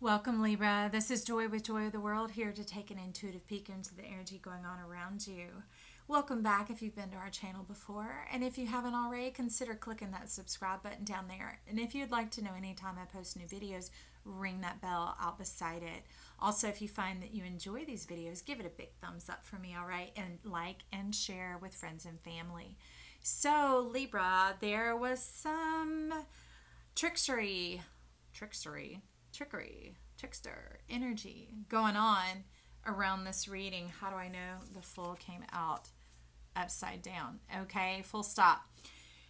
Welcome, Libra. This is Joy with Joy of the World, here to take an intuitive peek into the energy going on around you. Welcome back if you've been to our channel before. And if you haven't already, consider clicking that subscribe button down there. And if you'd like to know anytime I post new videos, ring that bell out beside it. Also, if you find that you enjoy these videos, give it a big thumbs up for me, all right? And like and share with friends and family. So, Libra, there was some trickery, trickster energy going on around this reading. How do I know the full came out upside down? Okay, full stop.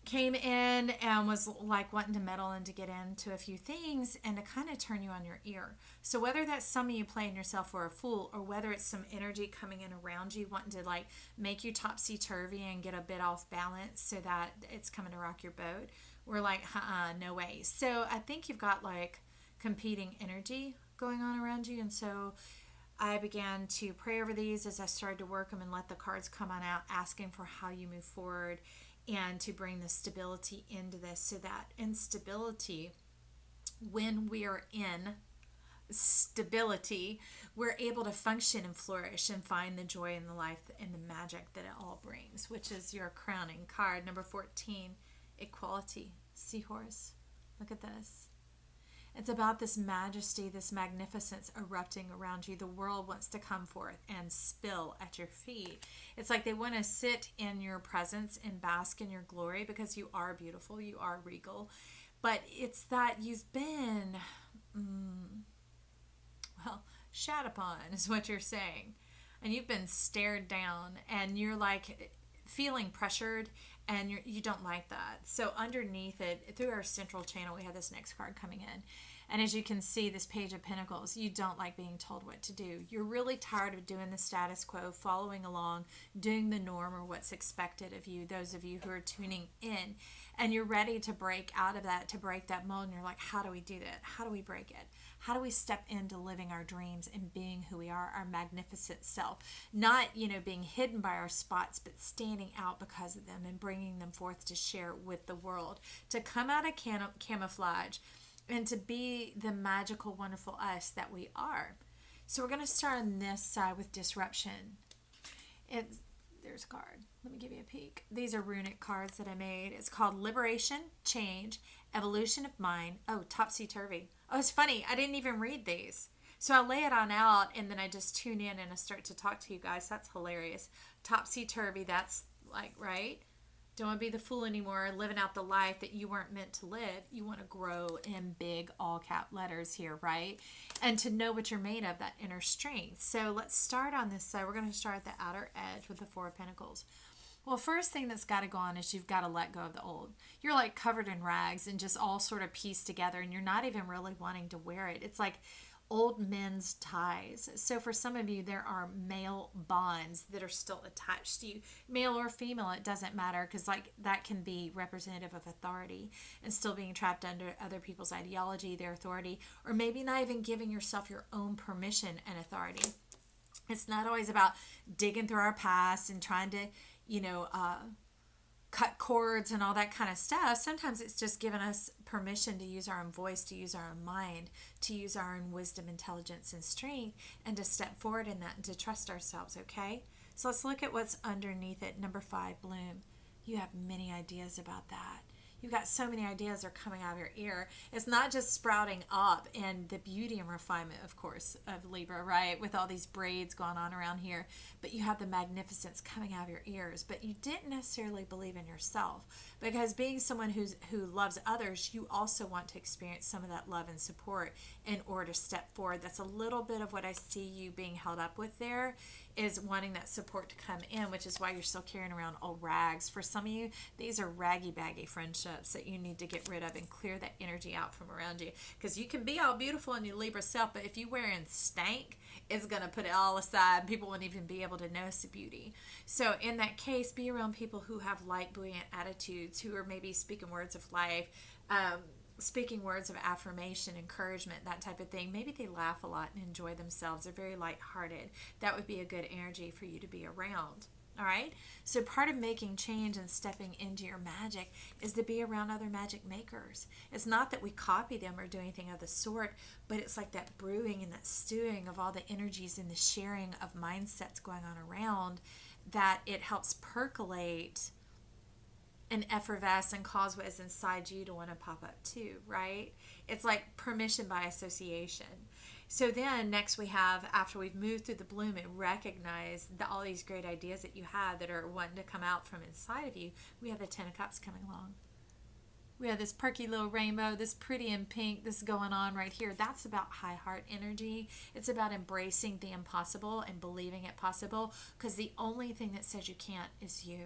Came in and was like wanting to meddle and to get into a few things and to kind of turn you on your ear. So whether that's some of you playing yourself for a fool, or whether it's some energy coming in around you wanting to like make you topsy-turvy and get a bit off balance so that it's coming to rock your boat, we're like, no way. So I think you've got like competing energy going on around you, and so I began to pray over these as I started to work them and let the cards come on out, asking for how you move forward and to bring the stability into this, so that instability, when we are in stability, we're able to function and flourish and find the joy in the life and the magic that it all brings, which is your crowning card, number 14, equality, seahorse. Look at this. It's about this majesty, this magnificence erupting around you. The world wants to come forth and spill at your feet. It's like they want to sit in your presence and bask in your glory, because you are beautiful, you are regal. But it's that you've been, shat upon is what you're saying. And you've been stared down, and you're like feeling pressured, and you don't like that. So underneath it, through our central channel, we have this next card coming in. And as you can see, this Page of Pentacles, you don't like being told what to do. You're really tired of doing the status quo, following along, doing the norm or what's expected of you, those of you who are tuning in. And you're ready to break out of that, to break that mold. And you're like, how do we do that? How do we break it? How do we step into living our dreams and being who we are, our magnificent self? Not, being hidden by our spots, but standing out because of them and bringing them forth to share with the world. To come out of camouflage and to be the magical, wonderful us that we are. So we're going to start on this side with disruption. There's a card. Let me give you a peek. These are runic cards that I made. It's called Liberation, Change, Evolution of Mind. Oh, Topsy-Turvy. Oh, it's funny. I didn't even read these. So I lay it on out, and then I just tune in and I start to talk to you guys. That's hilarious. Topsy-turvy, that's like, right? Don't want to be the fool anymore, living out the life that you weren't meant to live. You want to grow in big all cap letters here, right? And to know what you're made of, that inner strength. So let's start on this side. We're going to start at the outer edge with the Four of Pentacles. Well, first thing that's got to go on is you've got to let go of the old. You're like covered in rags and just all sort of pieced together, and you're not even really wanting to wear it. It's like old men's ties. So for some of you, there are male bonds that are still attached to you, male or female, it doesn't matter, because like that can be representative of authority and still being trapped under other people's ideology, their authority, or maybe not even giving yourself your own permission and authority. It's not always about digging through our past and trying to cut cords and all that kind of stuff. Sometimes it's just giving us permission to use our own voice, to use our own mind, to use our own wisdom, intelligence, and strength, and to step forward in that and to trust ourselves, okay? So let's look at what's underneath it. Number 5, bloom. You have many ideas about that. You've got so many ideas that are coming out of your ear. It's not just sprouting up, and the beauty and refinement, of course, of Libra, right? With all these braids going on around here. But you have the magnificence coming out of your ears. But you didn't necessarily believe in yourself. Because being someone who loves others, you also want to experience some of that love and support in order to step forward. That's a little bit of what I see you being held up with there, is wanting that support to come in, which is why you're still carrying around old rags. For some of you, these are raggy-baggy friendships that you need to get rid of and clear that energy out from around you. Because you can be all beautiful in your Libra self, but if you're wearing stank, it's going to put it all aside. People won't even be able to notice the beauty. So in that case, be around people who have light, buoyant attitudes, who are maybe speaking words of life, speaking words of affirmation, encouragement, that type of thing. Maybe they laugh a lot and enjoy themselves. They're very lighthearted. That would be a good energy for you to be around. All right. So part of making change and stepping into your magic is to be around other magic makers. It's not that we copy them or do anything of the sort, but it's like that brewing and that stewing of all the energies and the sharing of mindsets going on around, that it helps percolate and effervesce and cause what is inside you to want to pop up too, right? It's like permission by association. So then next we have, after we've moved through the bloom and recognize all these great ideas that you have that are wanting to come out from inside of you, we have the Ten of Cups coming along. We have this perky little rainbow, this pretty in pink, this going on right here. That's about high heart energy. It's about embracing the impossible and believing it possible, because the only thing that says you can't is you.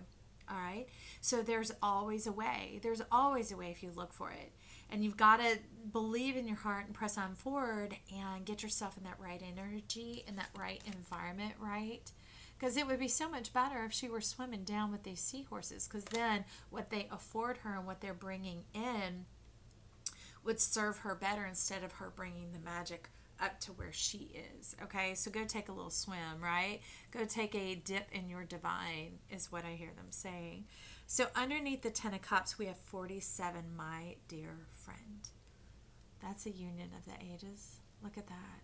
All right? So there's always a way. There's always a way if you look for it. And you've got to believe in your heart and press on forward and get yourself in that right energy, in that right environment, right? Because it would be so much better if she were swimming down with these seahorses, because then what they afford her and what they're bringing in would serve her better instead of her bringing the magic up to where she is. Okay, so go take a little swim, right? Go take a dip in your divine is what I hear them saying. So underneath the Ten of Cups, we have 47, my dear friend. That's a union of the ages. Look at that.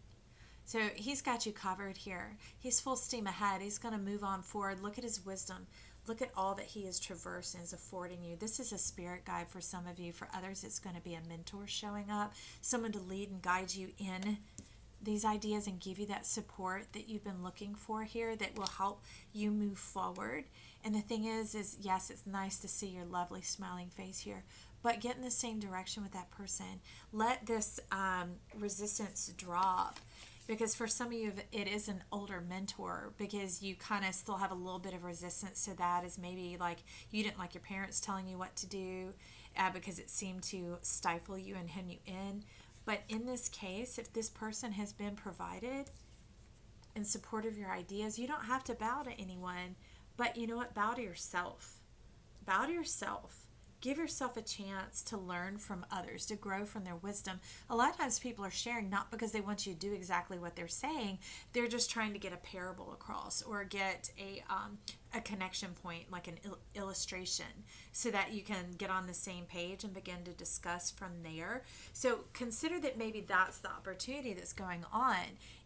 So he's got you covered here. He's full steam ahead. He's going to move on forward. Look at his wisdom. Look at all that he is traversing, is affording you. This is a spirit guide for some of you. For others, it's going to be a mentor showing up, someone to lead and guide you in these ideas and give you that support that you've been looking for here, that will help you move forward. And the thing is yes, it's nice to see your lovely smiling face here, but get in the same direction with that person. Let this resistance drop. Because for some of you, it is an older mentor, because you kind of still have a little bit of resistance to that, as maybe like you didn't like your parents telling you what to do because it seemed to stifle you and hem you in. But in this case, if this person has been provided in support of your ideas, you don't have to bow to anyone. But you know what? Bow to yourself. Bow to yourself. Give yourself a chance to learn from others, to grow from their wisdom. A lot of times people are sharing not because they want you to do exactly what they're saying. They're just trying to get a parable across or get a connection point, like an illustration, so that you can get on the same page and begin to discuss from there. So consider that maybe that's the opportunity that's going on,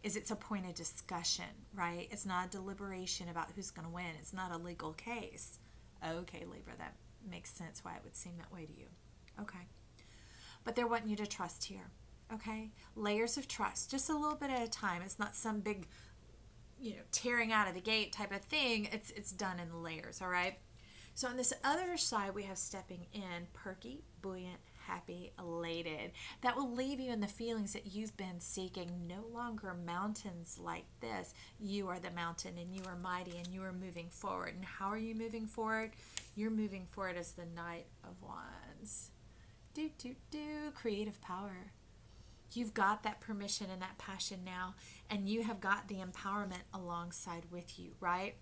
is it's a point of discussion, right? It's not a deliberation about who's going to win. It's not a legal case. Okay, Libra, that makes sense why it would seem that way to you. Okay. But they're wanting you to trust here. Okay? Layers of trust, just a little bit at a time. It's not some big, tearing out of the gate type of thing. It's done in layers, all right? So on this other side, we have stepping in, perky, buoyant, happy, elated. That will leave you in the feelings that you've been seeking. No longer mountains like this. You are the mountain, and you are mighty, and you are moving forward. And how are you moving forward? You're moving forward as the Knight of Wands. Creative power. You've got that permission and that passion now, and you have got the empowerment alongside with you, right?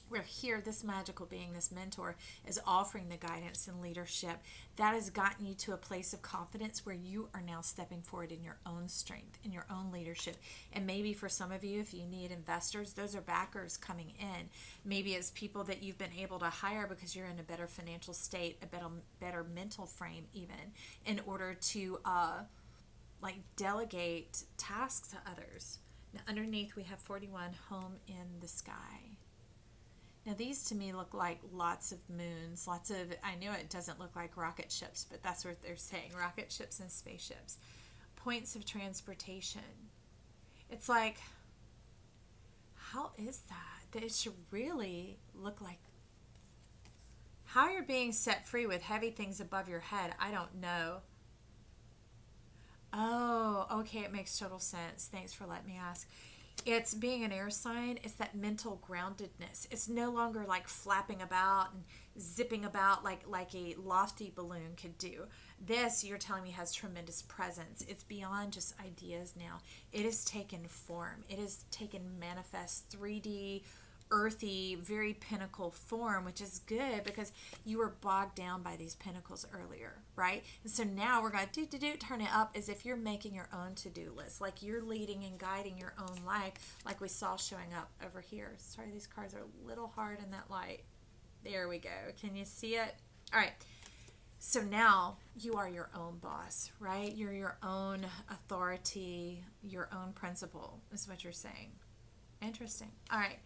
We're here, this magical being, this mentor, is offering the guidance and leadership that has gotten you to a place of confidence where you are now stepping forward in your own strength, in your own leadership. And maybe for some of you, if you need investors, those are backers coming in. Maybe it's people that you've been able to hire because you're in a better financial state, a better mental frame even, in order to delegate tasks to others. Now underneath we have 41, home in the sky. Now these to me look like lots of moons, I know it doesn't look like rocket ships, but that's what they're saying, rocket ships and spaceships. Points of transportation. It's like, how is that? It should really look like, how you're being set free with heavy things above your head, I don't know. Oh, okay, it makes total sense. Thanks for letting me ask. It's being an air sign. It's that mental groundedness. It's no longer like flapping about and zipping about like a lofty balloon could do. This, you're telling me, has tremendous presence. It's beyond just ideas now. It has taken form. It has taken manifest 3D earthy, very pinnacle form, which is good because you were bogged down by these pinnacles earlier, right? And so now we're going to turn it up as if you're making your own to-do list, like you're leading and guiding your own life, like we saw showing up over here. Sorry, these cards are a little hard in that light. There we go. Can you see it? All right. So now you are your own boss, right? You're your own authority, your own principal is what you're saying. Interesting. All right.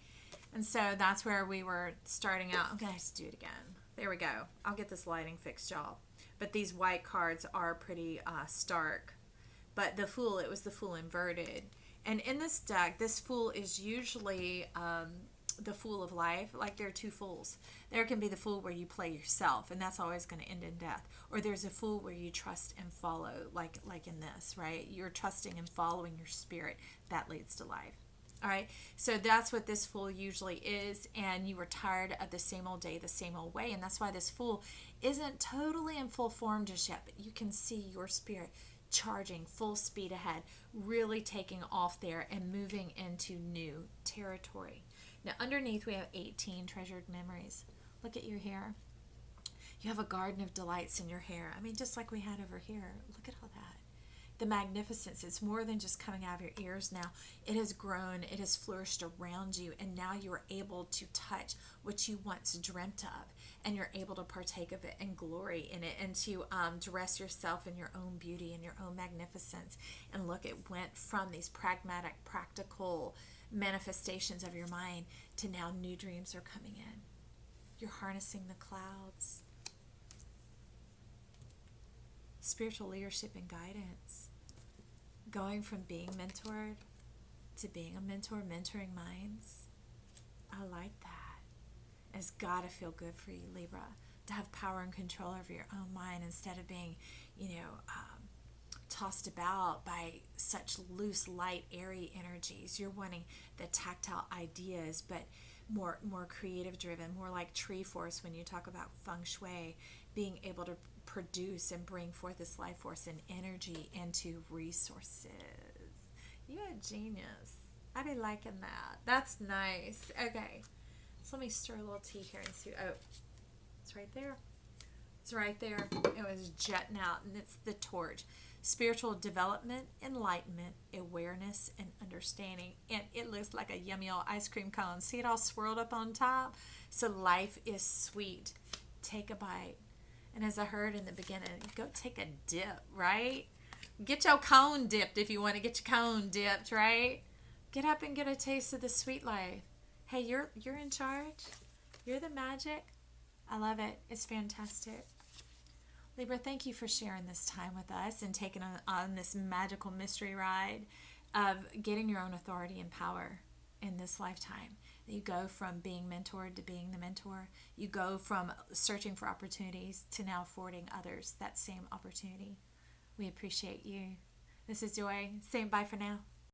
And so that's where we were starting out. I'm going to have to do it again. There we go. I'll get this lighting fixed, y'all. But these white cards are pretty stark. But the Fool, it was the Fool inverted. And in this deck, this Fool is usually the Fool of life. Like there are two Fools. There can be the Fool where you play yourself, and that's always going to end in death. Or there's a Fool where you trust and follow, like in this, right? You're trusting and following your spirit. That leads to life. All right, so that's what this Fool usually is, and you were tired of the same old day, the same old way, and that's why this Fool isn't totally in full form just yet, but you can see your spirit charging full speed ahead, really taking off there and moving into new territory. Now, underneath we have 18 treasured memories. Look at your hair. You have a garden of delights in your hair. I mean, just like we had over here. Look at all that. The magnificence, it's more than just coming out of your ears now. It has grown, it has flourished around you, and now you are able to touch what you once dreamt of, and you're able to partake of it and glory in it, and to dress yourself in your own beauty and your own magnificence. And look, it went from these pragmatic, practical manifestations of your mind to now new dreams are coming in. You're harnessing the clouds. Spiritual leadership and guidance. Going from being mentored to being a mentor, mentoring minds. I like that. It's got to feel good for you, Libra, to have power and control over your own mind instead of being, tossed about by such loose, light, airy energies. You're wanting the tactile ideas, but more creative driven, more like tree force when you talk about feng shui, being able to produce and bring forth this life force and energy into resources. You're a genius. I be liking that. That's nice. Okay, so let me stir a little tea here and see. Oh, it's right there. It's right there. It was jetting out, and it's the torch. Spiritual development, enlightenment, awareness, and understanding. And it looks like a yummy old ice cream cone. See it all swirled up on top? So life is sweet. Take a bite. And as I heard in the beginning, go take a dip, right? Get your cone dipped if you want to get your cone dipped, right? Get up and get a taste of the sweet life. Hey, you're in charge. You're the magic. I love it. It's fantastic. Libra, thank you for sharing this time with us and taking on this magical mystery ride of getting your own authority and power in this lifetime. You go from being mentored to being the mentor. You go from searching for opportunities to now affording others that same opportunity. We appreciate you. This is Joy saying bye for now.